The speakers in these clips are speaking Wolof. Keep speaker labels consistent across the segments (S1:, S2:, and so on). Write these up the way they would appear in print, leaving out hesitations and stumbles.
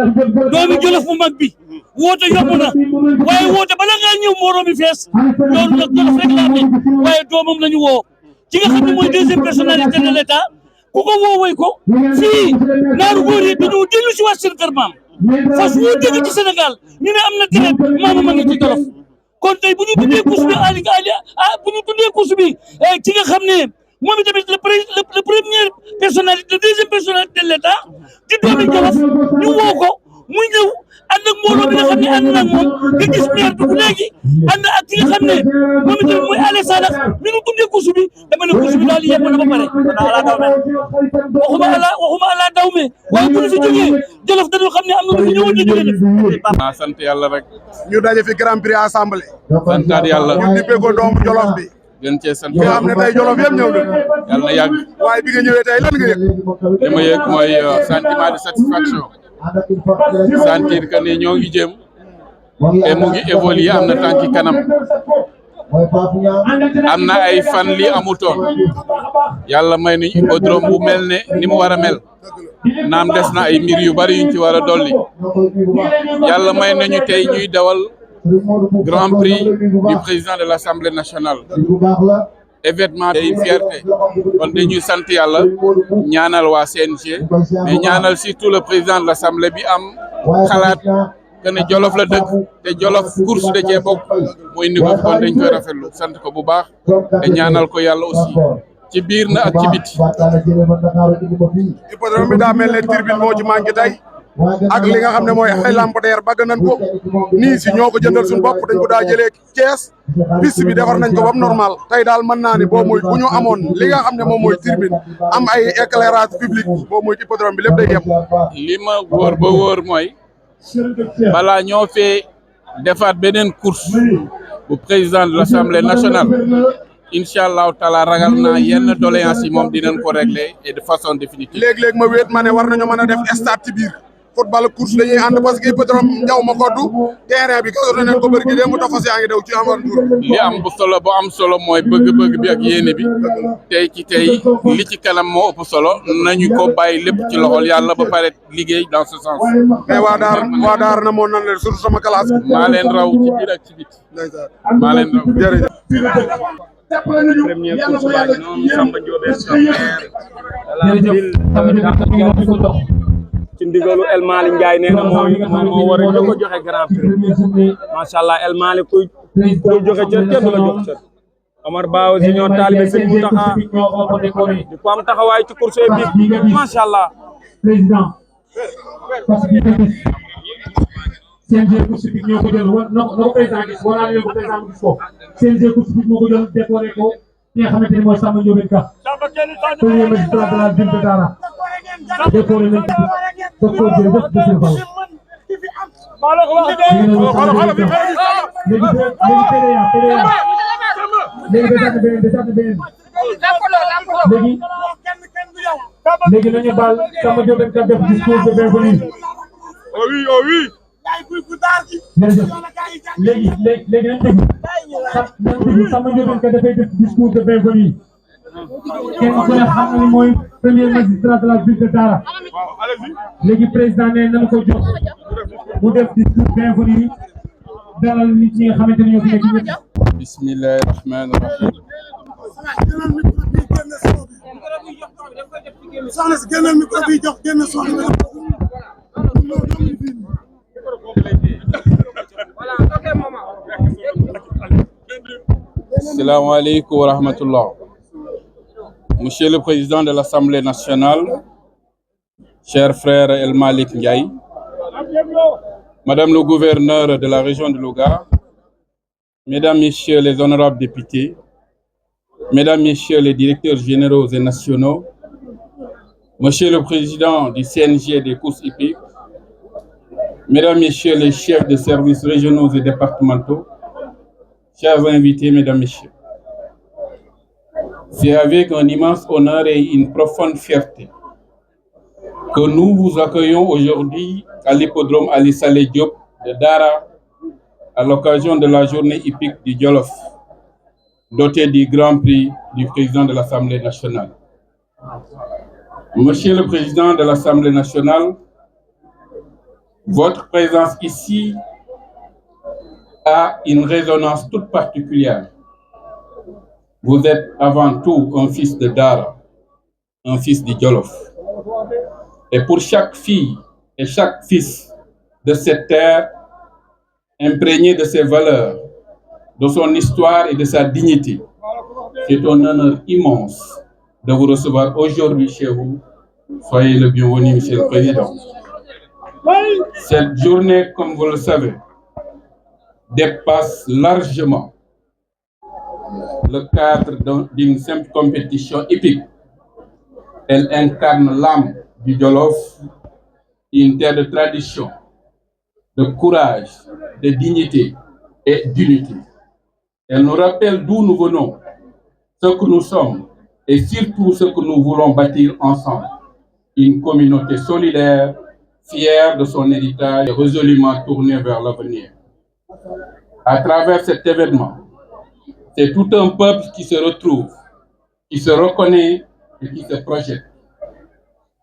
S1: doomi Jolof bu mag bi woote yomb na waaye woote bala ngaa ñëw mbooloo mi fees loolu nag Jolof rek laa ne waaye doomam lañu woo ci nga xam ne mooy deuxième personnalité de l'État ku ko woowee ko fii naaru góor yi dañoo dellu si waat seen kër maam fas woo dégg ci Sénégal ñu ne am na deret maama ma ngi ci Jolof kon tey bu ñu tuddee course bi bu ñu tuddee course bi ci nga xam ne moom itamit le première personnalité le deuxième personnalité de l'État di doomi Jolof ñu woo ko muy ñëw ànd ak mbooloo bi nga xam ne ànd na ak moom nga gis maire dugg léegi ànd ak ki nga xam ne moom itamit mooy Alé Sadax mi nu tuddee course bi dama ne course bi daal yegg na ba pare waxuma ala dawme waaye bu ñu fi jógee Jolof dañoo xam ne am na lu fi ñëwoon te jóge
S2: na sant yàlla rek
S3: ñu daje fi Grand Prix assemblée
S2: santaat yàlla
S3: ñu dippee ko doomu Jolof bi
S2: gën cee sant
S3: nga xam ne tey Jolof yëpp ñëw na
S2: yàlla na yàgg
S3: waaye bi nga ñëwee tey lan nga yëg
S2: li ma yëg mooy sentiment de satisfaction sentir que ne ñoo ngi jëm te mu ngi évoluer am na tànki kanam am na ay fan lii amutoon yàlla may nañu hippodrome bu mel ne ni mu war a mel naam des na ay mbir yu bari yuñ ci war a dolli yàlla may nañu tey ñuy dawal Grand Prix du président de l'Assemblée nationale événement day fierté kon dañuy sant yàlla ñaanal waa CNG mais ñaanal surtout le président de l'Assemblée bi am xalaat que ne Jolof la dëkk te Jolof course da cee bokk mooy indi ko kon dañ koy rafetlu sant ko bu baax te ñaanal ko yàlla aussi ci biir na ak ci biti.
S3: hippodrome bi daa mel ne tribune moo ci manqué tey ak li nga xam ne mooy ay lampadaire bagg nañ ko nii si ñoo ko jëndal suñu bopp dañ ko daa jëlee Thiès piste bi defar nañ ko ba mu normal tey daal mën naa ne boo mooy bu ñu amoon li nga xam ne moom mooy tribune am ay éclairage public boo mooy hippodrome bi lépp day yem.
S2: li ma wóor ba wóor mooy balaa ñoo fee defaat beneen course bu président de l'Assemblée nationale incha allahu taala ragal naa yenn doléances yi moom dinañ ko régler et de façon définitive.
S3: léeg-léeg ma wéet ma ne war nañoo mën a def stade ci biir football course dañuy ànd parce que hippodrome njaw ma koddu terrain bi gasoon nañ ko bëri gi dee mu tax fas yaa ngi daw ci aventure
S2: li am bu solo bu am solo mooy bëgg-bëgg bi ak yéene bi tey ci tey li ci kanam moo ëpp solo nañu ko bàyyi lépp ci loxol yàlla ba pare liggéey dans ce sens.
S3: mais waa daar na moon nan leen surtout sama classe
S2: maa leen raw ci biir ak ci biti maa leen raw
S3: jërëjëf.
S4: première course baa ngi noonu Samba Ndiobène ci ndigalu El Malick Ndiaye nee na moo war a njëkk a joxe Grand Prix macha allah El Malick kuy joxe cër kenn du la jox cër Omar Ba Junior taalibe sëñ Mountakha di ko am taxawaay ci course bi macha allah.
S5: CNG course bi ñoo ko jël na ko président gis wala ñu ko président gis ko CNG course bi moo ko jël décoré ko ki nga xamante ni mooy Samba Ndiobène Ka premier magistrat de la ville de Dara décoré nañ docteur jërëjëf monsieur Fall léegi nañu baal Samba Ndiobène Ka def discours de bienvenue.
S3: Oh oui, oh oui.
S5: léegi nañ déglu Samba Ndiobène Ka dafay def discours de bienvenue kenn ku ne xam na ni mooy premier magistrat de la ville de Dara léegi président ne nañu ko jox mu def discours bienvenue dalal nit ñi nga xamante ne ñoo fi nekk ñëpp.
S2: bismillahi rahmaani rahim.
S3: soxna si génnal micro bi jox génn soxna.
S2: Assalamu alaikum wa rahmatullah. Monsieur le Président de l'Assemblée nationale, cher frère El Malick Ndiaye, Madame le gouverneur de la région de Louga, Mesdames, Messieurs les honorables députés, Mesdames, Messieurs les directeurs généraux et nationaux, Monsieur le Président du CNG des courses hippiques, Mesdames, Messieurs les chefs de services régionaux et départementaux, chers invités, Mesdames, Messieurs, c'est avec un immense honneur et une profonde fierté que nous vous accueillons aujourd'hui à l'hippodrome Ali Saleh Diop de Dara à l'occasion de la journée hippique du Jolof, dotée du Grand Prix du président de l'Assemblée nationale. Monsieur le Président de l'Assemblée nationale, Votre présence ici a une résonance toute particulière. Vous êtes avant tout un fils de Dara, un fils de Jolof. Et pour chaque fille et chaque fils de cette terre, imprégné de ses valeurs, de son histoire et de sa dignité, c'est un honneur immense de vous recevoir aujourd'hui chez vous. Soyez le bienvenu, Monsieur le Président. Cette journée, comme vous le savez, dépasse largement le cadre d'une simple compétition épique. Elle incarne l'âme du Jolof, une terre de tradition, de courage, de dignité et d'unité. Elle nous rappelle d'où nous venons, ce que nous sommes et surtout ce que nous voulons bâtir ensemble. Une communauté solidaire, fière de son héritage et résolument tournée vers l'avenir. À travers cet événement, c'est tout un peuple qui se retrouve, qui se reconnaît et qui se projette.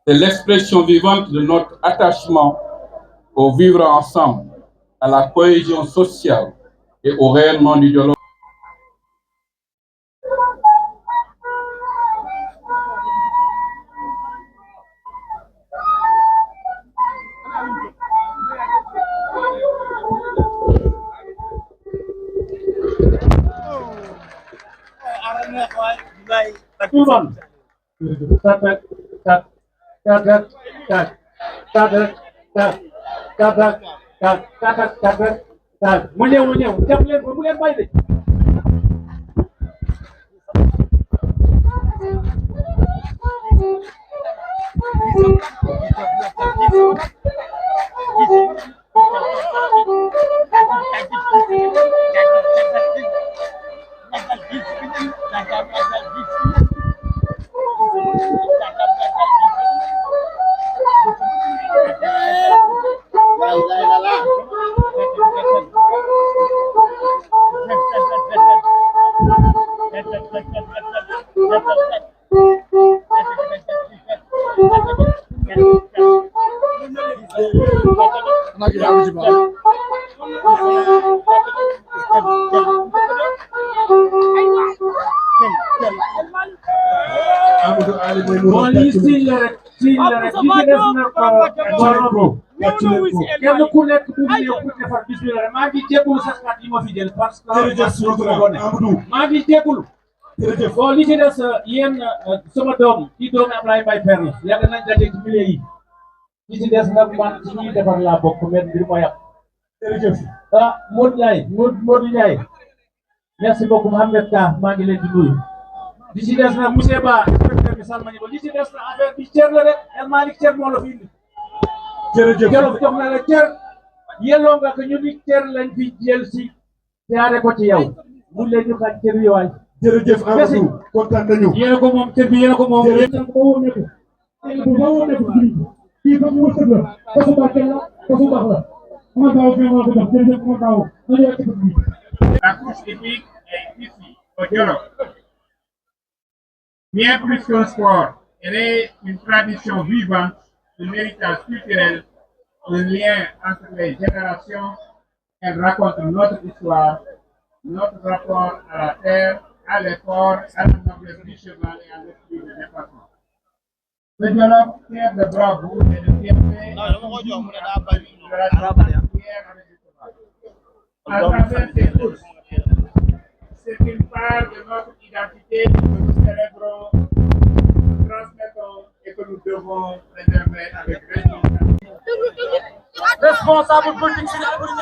S2: C'est l'expression vivante de notre attachement au vivre ensemble, à la cohésion sociale et au rayonnement du Jolof.
S5: kenn ku nekk bu ñëw pour defar bismillah maa ngi jégalu sax kat yi ma fi jël parce que maa ngi jégalu bon li ci des yéen sama doom ci doomi Ablaye Mbaye Père la yàgg nañ daje ci milieu yi li ci des nag man ci ñuy defar laa bokk mais mbir ma yàq jërëjëf Modou Ndiaye Modou Ndiaye merci beaucoup Mohamed Ka maa ngi leen di nuyu li ci des nag monsieur Ba inspecteur bi salmani ba li ci des na affaire bi cër la rek El Malick cër moo la fi indi jërëjëf Jolof jox na la cër yelloo nga ko ñu ni cër lañ fi jël si jaare ko ci yow mu leen ñu xañ cër yi waay jërëjëf Amadou kontaan nañu yéen ko moom cër bi yéen ko moom yéen ko woon nekk ba woon nekk kii fa mu wërsëg la kasu baax la kasu baax la ma daaw fi ma ko jox jërëjëf ma daaw na yàq bi
S6: la course hippique est ici au Jolof. Bien plus qu'un sport, elle est une tradition vivante, un héritage culturel, un lien entre les générations. Elle raconte notre histoire, notre rapport à la terre, à l'effort, à la noblesse du cheval et à l'esprit de dépassement. Le Jolof, terre de bravoure et de fierté, à travers ces courses, c'est une part de notre identité que nous célébrons, nous transmettons et que nous devons préserver avec responsabilité.
S5: responsable politique si la bu ñu